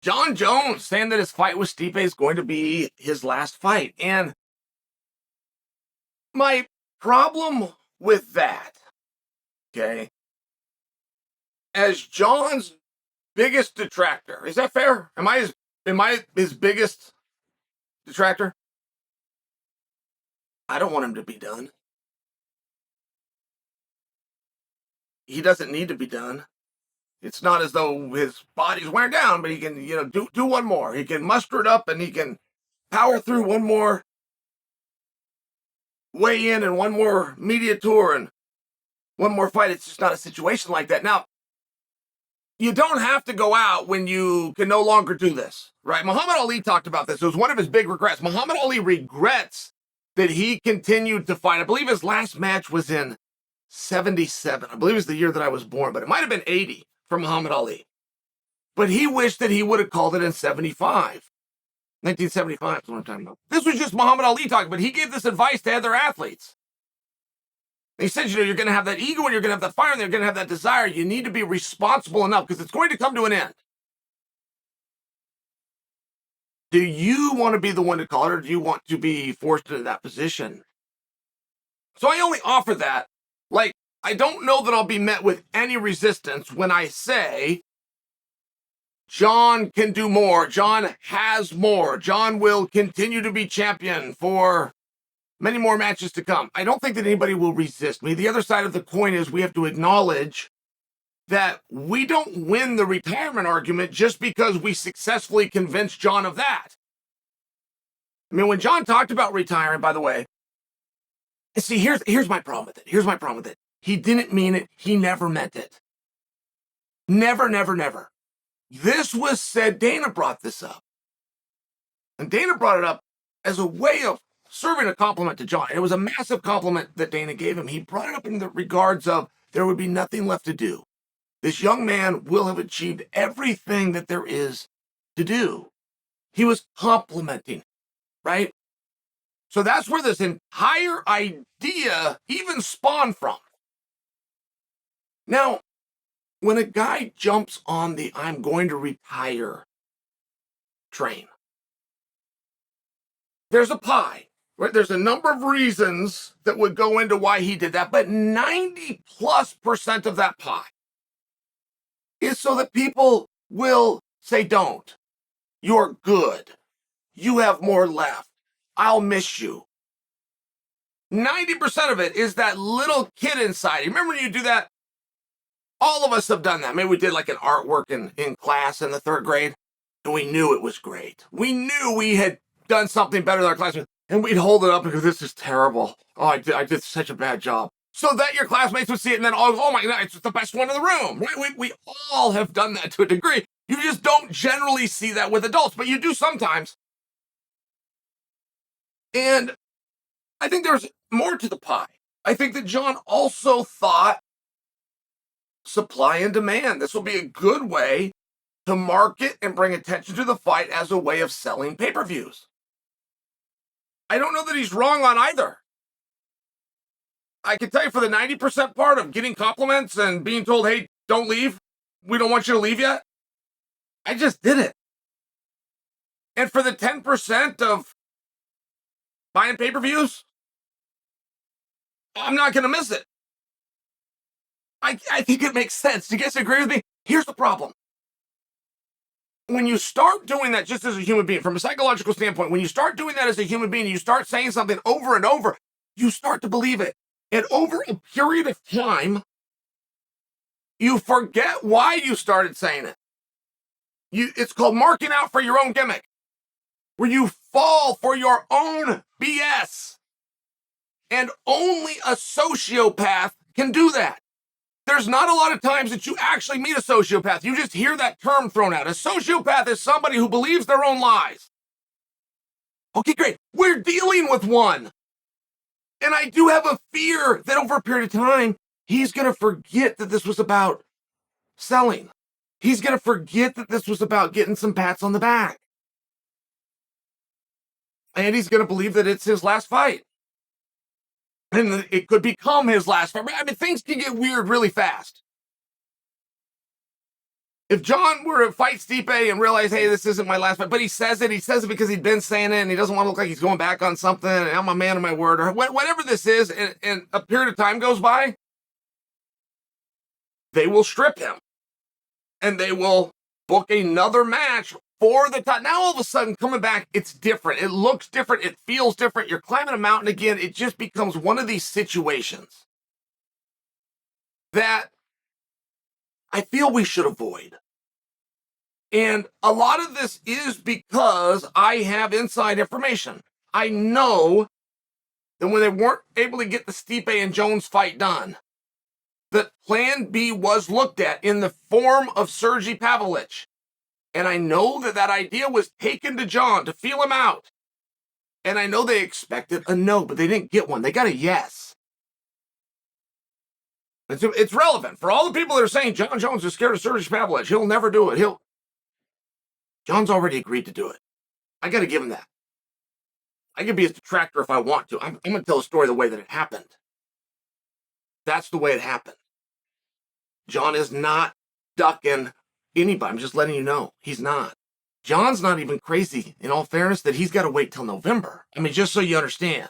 Jon Jones saying that his fight with Stipe is going to be his last fight. And my problem with that, okay, as Jon's biggest detractor, is that fair? Am I his biggest detractor? I don't want him to be done. He doesn't need to be done. It's not as though his body's wearing down, but he can, do one more. He can muster it up and he can power through one more weigh in and one more media tour and one more fight. It's just not a situation like that. Now, you don't have to go out when you can no longer do this, right? Muhammad Ali talked about this. It was one of his big regrets. Muhammad Ali regrets that he continued to fight. I believe his last match was in 77. I believe it was the year that I was born, but it might have been 80 for Muhammad Ali. But he wished that he would have called it in 75. 1975 is what I'm talking about. This was just Muhammad Ali talking, but he gave this advice to other athletes. He said, you're going to have that ego and you're going to have that fire and you're going to have that desire. You need to be responsible enough because it's going to come to an end. Do you want to be the one to call it, or do you want to be forced into that position? So I only offer that. Like, I don't know that I'll be met with any resistance when I say Jon can do more. Jon has more. Jon will continue to be champion for many more matches to come. I don't think that anybody will resist me. The other side of the coin is we have to acknowledge that we don't win the retirement argument just because we successfully convinced Jon of that. I mean, when Jon talked about retiring, by the way, see, here's my problem with it. Here's my problem with it. He didn't mean it. He never meant it. Never, never, never. This was said, Dana brought this up. And Dana brought it up as a way of serving a compliment to Jon. It was a massive compliment that Dana gave him. He brought it up in the regards of there would be nothing left to do. This young man will have achieved everything that there is to do. He was complimenting, right? So that's where this entire idea even spawned from. Now, when a guy jumps on the I'm going to retire train, there's a pie, right? There's a number of reasons that would go into why he did that, but 90+% of that pie is so that people will say, don't. You're good. You have more left. I'll miss you. 90% of it is that little kid inside. You remember when you do that? All of us have done that. Maybe we did like an artwork in class in the 3rd grade, and we knew it was great. We knew we had done something better than our classmates, and we'd hold it up and go, this is terrible. Oh, I did such a bad job. So that your classmates would see it and then, oh my God, it's the best one in the room, right? We all have done that to a degree. You just don't generally see that with adults, but you do sometimes. And I think there's more to the pie. I think that Jon also thought supply and demand. This will be a good way to market and bring attention to the fight as a way of selling pay-per-views. I don't know that he's wrong on either. I can tell you for the 90% part of getting compliments and being told, hey, don't leave. We don't want you to leave yet. I just did it. And for the 10% of buying pay-per-views, I'm not going to miss it. I think it makes sense. Do you guys agree with me? Here's the problem. When you start doing that just as a human being, from a psychological standpoint, when you start doing that as a human being, you start saying something over and over, you start to believe it. And over a period of time, you forget why you started saying it. It's called marking out for your own gimmick, where you fall for your own BS. And only a sociopath can do that. There's not a lot of times that you actually meet a sociopath. You just hear that term thrown out. A sociopath is somebody who believes their own lies. Okay, great. We're dealing with one. And I do have a fear that over a period of time, he's going to forget that this was about selling. He's going to forget that this was about getting some pats on the back. And he's going to believe that it's his last fight. And it could become his last fight. I mean, things can get weird really fast. If Jon were to fight Stipe and realize, hey, this isn't my last fight, but he says it because he'd been saying it and he doesn't want to look like he's going back on something, and I'm a man of my word, or whatever this is, and a period of time goes by, they will strip him. And they will book another match for the top. Now all of a sudden, coming back, it's different. It looks different. It feels different. You're climbing a mountain again. It just becomes one of these situations that I feel we should avoid. And a lot of this is because I have inside information. I know that when they weren't able to get the Stipe and Jones fight done, that plan B was looked at in the form of Sergey Pavlich. And I know that that idea was taken to Jon to feel him out. And I know they expected a no, but they didn't get one. They got a yes. It's relevant for all the people that are saying Jon Jones is scared of Sergey Pavlich. He'll never do it. Jon's already agreed to do it. I got to give him that. I can be his detractor if I want to. I'm going to tell the story the way that it happened. That's the way it happened. Jon is not ducking anybody. I'm just letting you know. He's not. Jon's not even crazy, in all fairness, that he's got to wait till November. I mean, just so you understand.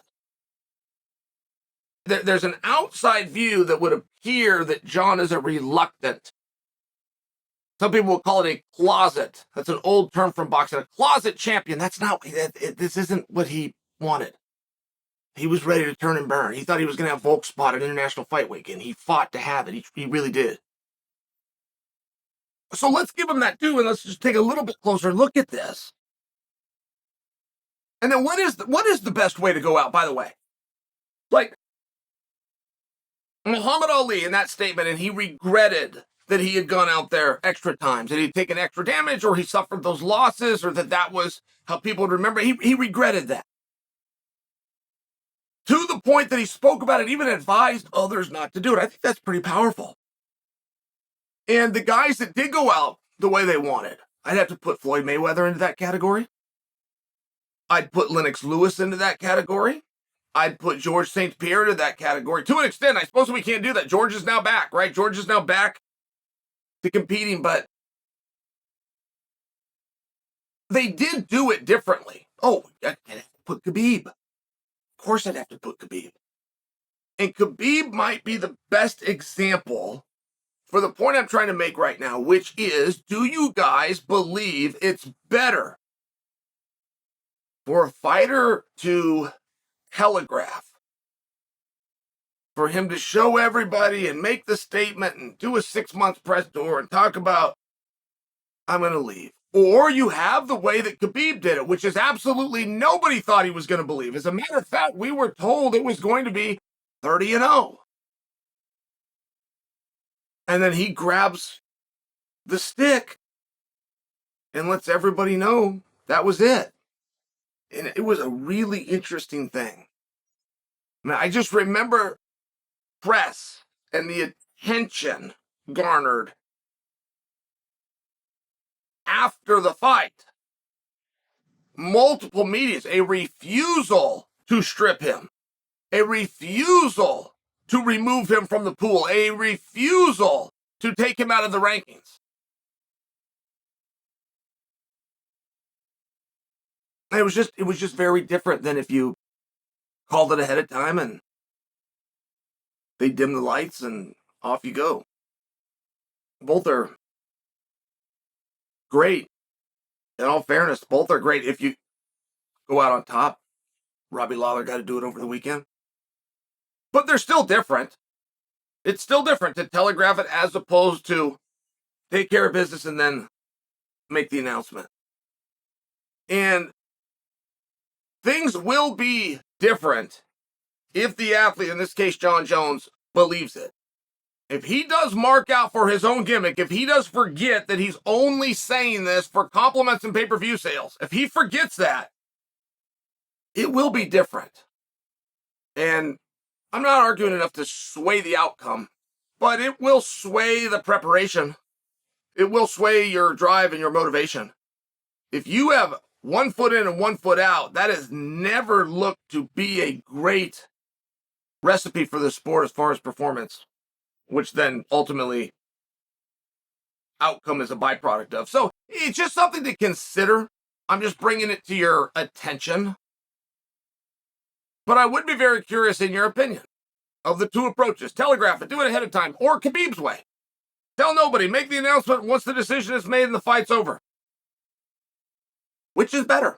There's an outside view that would appear that Jon is a reluctant. Some people will call it a closet. That's an old term from boxing. A closet champion. That's not, this isn't what he wanted. He was ready to turn and burn. He thought he was going to have Volk spot at International Fight Week, and he fought to have it. He really did. So let's give him that too, and let's just take a little bit closer look at this. And then what is the best way to go out, by the way? Like Muhammad Ali in that statement, and he regretted that he had gone out there extra times, that he'd taken extra damage, or he suffered those losses, or that was how people would remember. He regretted that. To the point that he spoke about it, even advised others not to do it. I think that's pretty powerful. And the guys that did go out the way they wanted, I'd have to put Floyd Mayweather into that category. I'd put Lennox Lewis into that category. I'd put George St. Pierre into that category. To an extent, I suppose we can't do that. George is now back, right? George is now back to competing, but they did do it differently. Oh, I'd have to put Khabib. Of course I'd have to put Khabib. And Khabib might be the best example for the point I'm trying to make right now, which is, do you guys believe it's better for a fighter to telegraph, for him to show everybody and make the statement and do a 6-month press tour and talk about, I'm going to leave? Or you have the way that Khabib did it, which is absolutely nobody thought he was going to believe. As a matter of fact, we were told it was going to be 30-0. And then he grabs the stick and lets everybody know that was it. And it was a really interesting thing. I mean, I just remember press and the attention garnered after the fight. Multiple medias, a refusal to strip him, a refusal to remove him from the pool, a refusal to take him out of the rankings. It was just very different than if you called it ahead of time and they dim the lights and off you go. Both are great. In all fairness, both are great. If you go out on top, Robbie Lawler got to do it over the weekend. But they're still different. It's still different to telegraph it as opposed to take care of business and then make the announcement. And things will be different if the athlete, in this case Jon Jones, believes it. If he does mark out for his own gimmick, if he does forget that he's only saying this for compliments and pay-per-view sales, if he forgets that, it will be different. And I'm not arguing enough to sway the outcome, but it will sway the preparation. It will sway your drive and your motivation. If you have 1 foot in and 1 foot out, that has never looked to be a great recipe for the sport as far as performance, which then ultimately outcome is a byproduct of. So it's just something to consider. I'm just bringing it to your attention. But I would be very curious in your opinion of the two approaches. Telegraph it, do it ahead of time, or Khabib's way. Tell nobody, make the announcement once the decision is made and the fight's over. Which is better?